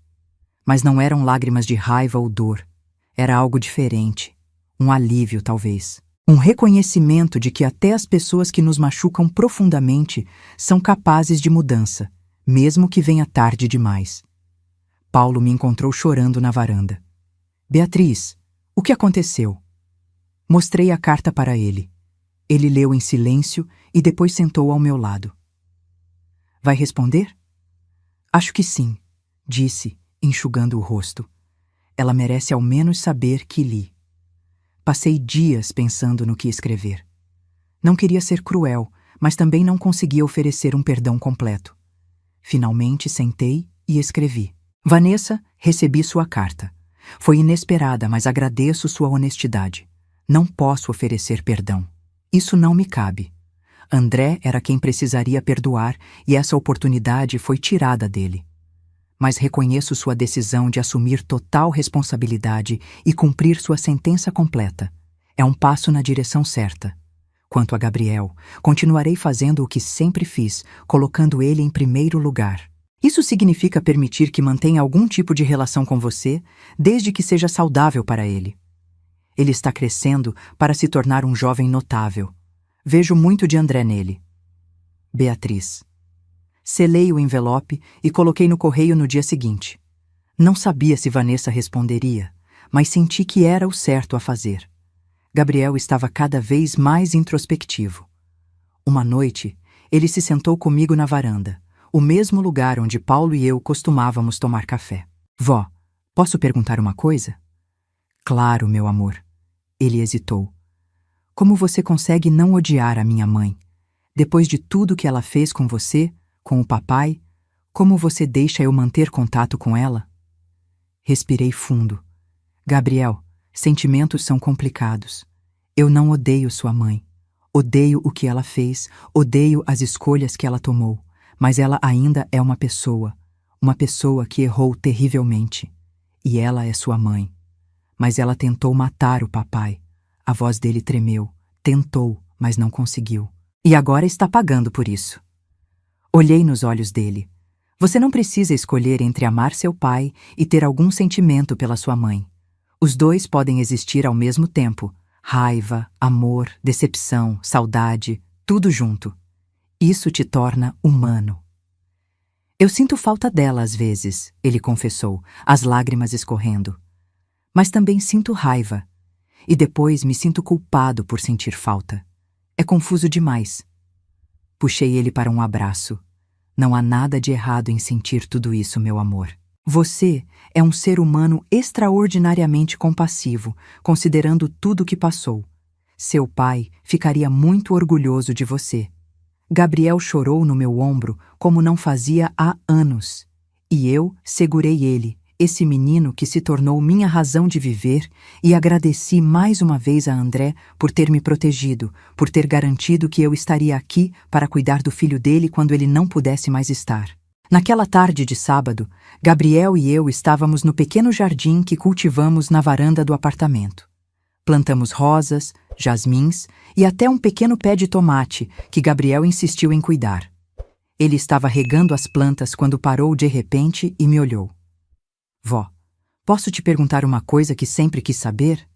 Mas não eram lágrimas de raiva ou dor. Era algo diferente. Um alívio, talvez. Um reconhecimento de que até as pessoas que nos machucam profundamente são capazes de mudança, mesmo que venha tarde demais. Paulo me encontrou chorando na varanda. Beatriz, o que aconteceu? Mostrei a carta para ele. Ele leu em silêncio e depois sentou ao meu lado. Vai responder? Acho que sim, disse, enxugando o rosto. Ela merece ao menos saber que li. Passei dias pensando no que escrever. Não queria ser cruel, mas também não conseguia oferecer um perdão completo. Finalmente sentei e escrevi. Vanessa, recebi sua carta. Foi inesperada, mas agradeço sua honestidade. Não posso oferecer perdão. Isso não me cabe. André era quem precisaria perdoar e essa oportunidade foi tirada dele. Mas reconheço sua decisão de assumir total responsabilidade e cumprir sua sentença completa. É um passo na direção certa. Quanto a Gabriel, continuarei fazendo o que sempre fiz, colocando ele em primeiro lugar. Isso significa permitir que mantenha algum tipo de relação com você, desde que seja saudável para ele. Ele está crescendo para se tornar um jovem notável. Vejo muito de André nele. Beatriz. Selei o envelope e coloquei no correio no dia seguinte. Não sabia se Vanessa responderia, mas senti que era o certo a fazer. Gabriel estava cada vez mais introspectivo. Uma noite, ele se sentou comigo na varanda, o mesmo lugar onde Paulo e eu costumávamos tomar café. Vó, posso perguntar uma coisa? Claro, meu amor. Ele hesitou. Como você consegue não odiar a minha mãe? Depois de tudo que ela fez com você, com o papai, como você deixa eu manter contato com ela? Respirei fundo. Gabriel, sentimentos são complicados. Eu não odeio sua mãe. Odeio o que ela fez, odeio as escolhas que ela tomou, mas ela ainda é uma pessoa que errou terrivelmente. E ela é sua mãe. Mas ela tentou matar o papai. A voz dele tremeu. Tentou, mas não conseguiu. E agora está pagando por isso. Olhei nos olhos dele. Você não precisa escolher entre amar seu pai e ter algum sentimento pela sua mãe. Os dois podem existir ao mesmo tempo. Raiva, amor, decepção, saudade, tudo junto. Isso te torna humano. Eu sinto falta dela às vezes, ele confessou, as lágrimas escorrendo. Mas também sinto raiva. E depois me sinto culpado por sentir falta. É confuso demais. Puxei ele para um abraço. Não há nada de errado em sentir tudo isso, meu amor. Você é um ser humano extraordinariamente compassivo, considerando tudo que passou. Seu pai ficaria muito orgulhoso de você. Gabriel chorou no meu ombro como não fazia há anos. E eu segurei ele, esse menino que se tornou minha razão de viver, e agradeci mais uma vez a André por ter me protegido, por ter garantido que eu estaria aqui para cuidar do filho dele quando ele não pudesse mais estar. Naquela tarde de sábado, Gabriel e eu estávamos no pequeno jardim que cultivamos na varanda do apartamento. Plantamos rosas, jasmins e até um pequeno pé de tomate que Gabriel insistiu em cuidar. Ele estava regando as plantas quando parou de repente e me olhou. Vó, posso te perguntar uma coisa que sempre quis saber?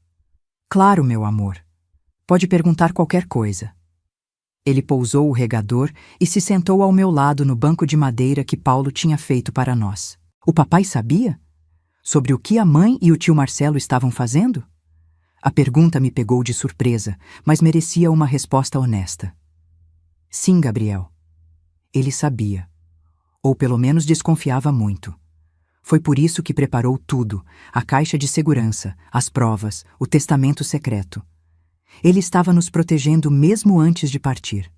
Claro, meu amor. Pode perguntar qualquer coisa. Ele pousou o regador e se sentou ao meu lado no banco de madeira que Paulo tinha feito para nós. O papai sabia? Sobre o que a mãe e o tio Marcelo estavam fazendo? A pergunta me pegou de surpresa, mas merecia uma resposta honesta. Sim, Gabriel. Ele sabia. Ou pelo menos desconfiava muito. Foi por isso que preparou tudo, a caixa de segurança, as provas, o testamento secreto. Ele estava nos protegendo mesmo antes de partir.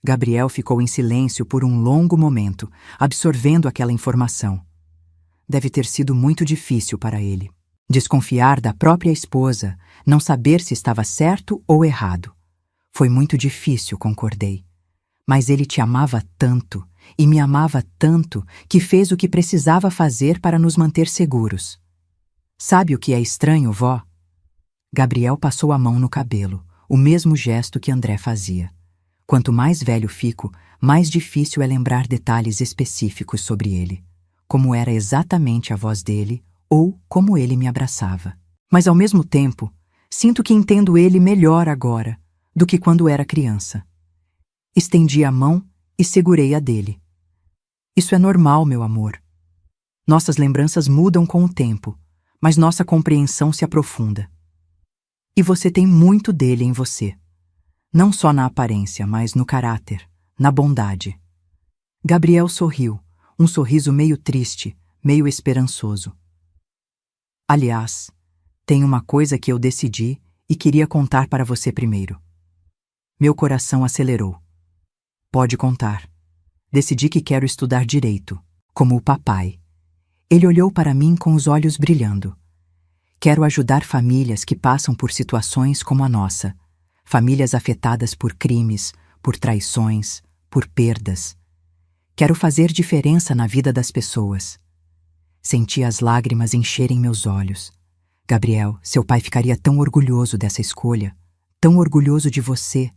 Gabriel ficou em silêncio por um longo momento, absorvendo aquela informação. Deve ter sido muito difícil para ele. Desconfiar da própria esposa, não saber se estava certo ou errado. Foi muito difícil, concordei. Mas ele te amava tanto, e me amava tanto, que fez o que precisava fazer para nos manter seguros. Sabe o que é estranho, vó? Gabriel passou a mão no cabelo, o mesmo gesto que André fazia. Quanto mais velho fico, mais difícil é lembrar detalhes específicos sobre ele, como era exatamente a voz dele ou como ele me abraçava. Mas ao mesmo tempo, sinto que entendo ele melhor agora do que quando era criança. Estendi a mão e segurei a dele. Isso é normal, meu amor. Nossas lembranças mudam com o tempo, mas nossa compreensão se aprofunda. E você tem muito dele em você. Não só na aparência, mas no caráter, na bondade. Gabriel sorriu, um sorriso meio triste, meio esperançoso. Aliás, tem uma coisa que eu decidi e queria contar para você primeiro. Meu coração acelerou. Pode contar. Decidi que quero estudar direito, como o papai. Ele olhou para mim com os olhos brilhando. Quero ajudar famílias que passam por situações como a nossa, famílias afetadas por crimes, por traições, por perdas. Quero fazer diferença na vida das pessoas. Senti as lágrimas encherem meus olhos. Gabriel, seu pai ficaria tão orgulhoso dessa escolha, tão orgulhoso de você.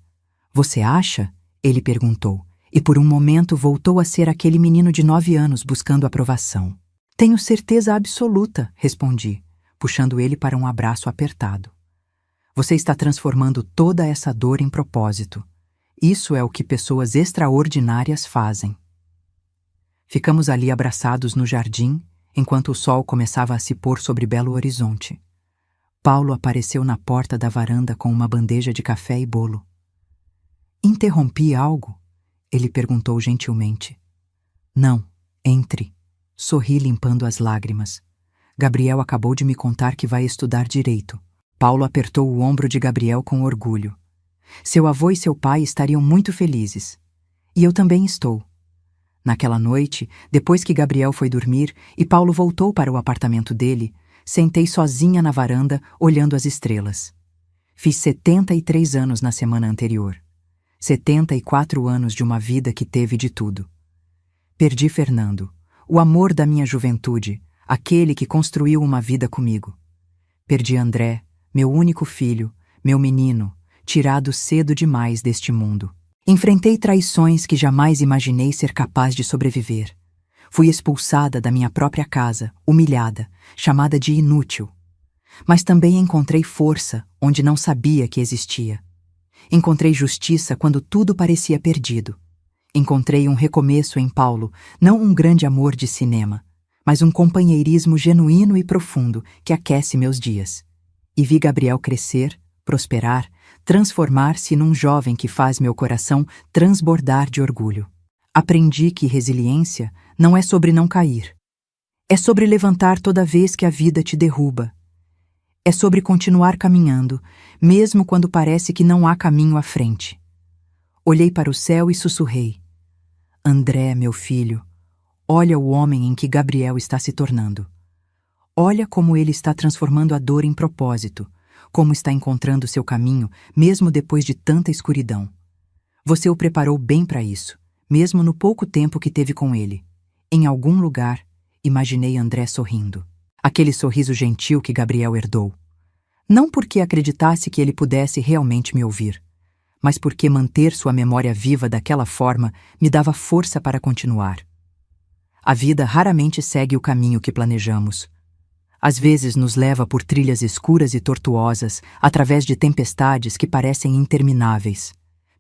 Você acha? Ele perguntou, e por um momento voltou a ser aquele menino de 9 anos buscando aprovação. Tenho certeza absoluta, respondi, puxando ele para um abraço apertado. Você está transformando toda essa dor em propósito. Isso é o que pessoas extraordinárias fazem. Ficamos ali abraçados no jardim, enquanto o sol começava a se pôr sobre Belo Horizonte. Paulo apareceu na porta da varanda com uma bandeja de café e bolo. Interrompi algo? Ele perguntou gentilmente. Não, entre. Sorri limpando as lágrimas. Gabriel acabou de me contar que vai estudar direito. Paulo apertou o ombro de Gabriel com orgulho. Seu avô e seu pai estariam muito felizes. E eu também estou. Naquela noite, depois que Gabriel foi dormir e Paulo voltou para o apartamento dele, sentei sozinha na varanda, olhando as estrelas. Fiz 73 anos na semana anterior. 74 anos de uma vida que teve de tudo. Perdi Fernando, o amor da minha juventude, aquele que construiu uma vida comigo. Perdi André, meu único filho, meu menino, tirado cedo demais deste mundo. Enfrentei traições que jamais imaginei ser capaz de sobreviver. Fui expulsada da minha própria casa, humilhada, chamada de inútil. Mas também encontrei força onde não sabia que existia. Encontrei justiça quando tudo parecia perdido. Encontrei um recomeço em Paulo, não um grande amor de cinema, mas um companheirismo genuíno e profundo que aquece meus dias. E vi Gabriel crescer, prosperar, transformar-se num jovem que faz meu coração transbordar de orgulho. Aprendi que resiliência não é sobre não cair. É sobre levantar toda vez que a vida te derruba. É sobre continuar caminhando, mesmo quando parece que não há caminho à frente. Olhei para o céu e sussurrei. André, meu filho, olha o homem em que Gabriel está se tornando. Olha como ele está transformando a dor em propósito, como está encontrando seu caminho, mesmo depois de tanta escuridão. Você o preparou bem para isso, mesmo no pouco tempo que teve com ele. Em algum lugar, imaginei André sorrindo. Aquele sorriso gentil que Gabriel herdou. Não porque acreditasse que ele pudesse realmente me ouvir, mas porque manter sua memória viva daquela forma me dava força para continuar. A vida raramente segue o caminho que planejamos. Às vezes nos leva por trilhas escuras e tortuosas, através de tempestades que parecem intermináveis.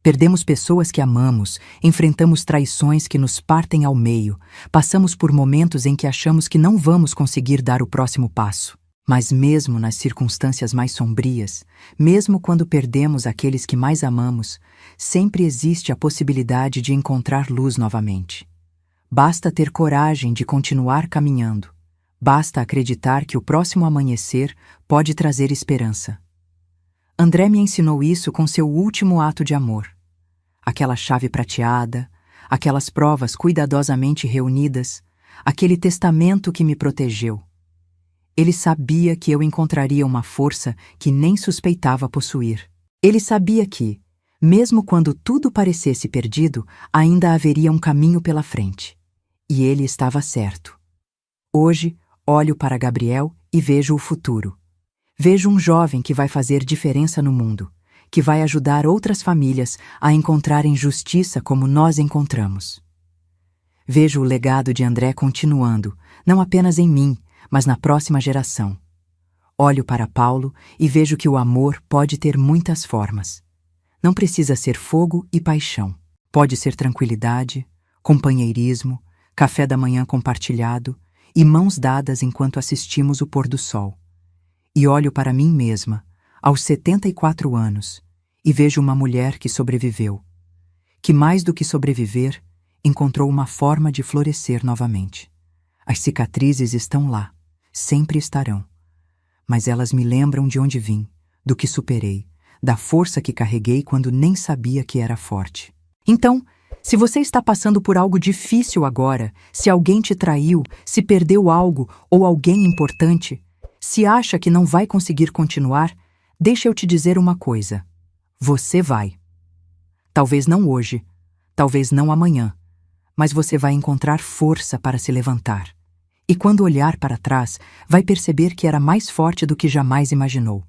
Perdemos pessoas que amamos, enfrentamos traições que nos partem ao meio, passamos por momentos em que achamos que não vamos conseguir dar o próximo passo. Mas mesmo nas circunstâncias mais sombrias, mesmo quando perdemos aqueles que mais amamos, sempre existe a possibilidade de encontrar luz novamente. Basta ter coragem de continuar caminhando. Basta acreditar que o próximo amanhecer pode trazer esperança. André me ensinou isso com seu último ato de amor. Aquela chave prateada, aquelas provas cuidadosamente reunidas, aquele testamento que me protegeu. Ele sabia que eu encontraria uma força que nem suspeitava possuir. Ele sabia que, mesmo quando tudo parecesse perdido, ainda haveria um caminho pela frente. E ele estava certo. Hoje, olho para Gabriel e vejo o futuro. Vejo um jovem que vai fazer diferença no mundo, que vai ajudar outras famílias a encontrarem justiça como nós encontramos. Vejo o legado de André continuando, não apenas em mim, mas na próxima geração. Olho para Paulo e vejo que o amor pode ter muitas formas. Não precisa ser fogo e paixão. Pode ser tranquilidade, companheirismo, café da manhã compartilhado, e mãos dadas enquanto assistimos o pôr do sol. E olho para mim mesma, aos 74 anos, e vejo uma mulher que sobreviveu, que mais do que sobreviver, encontrou uma forma de florescer novamente. As cicatrizes estão lá, sempre estarão, mas elas me lembram de onde vim, do que superei, da força que carreguei quando nem sabia que era forte. Então, se você está passando por algo difícil agora, se alguém te traiu, se perdeu algo ou alguém importante, se acha que não vai conseguir continuar, deixa eu te dizer uma coisa. Você vai. Talvez não hoje, talvez não amanhã, mas você vai encontrar força para se levantar. E quando olhar para trás, vai perceber que era mais forte do que jamais imaginou.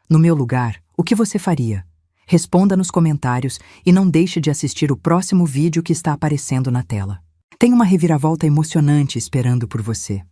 No meu lugar, O que você faria? Responda nos comentários e não deixe de assistir o próximo vídeo que está aparecendo na tela. Tem uma reviravolta emocionante esperando por você.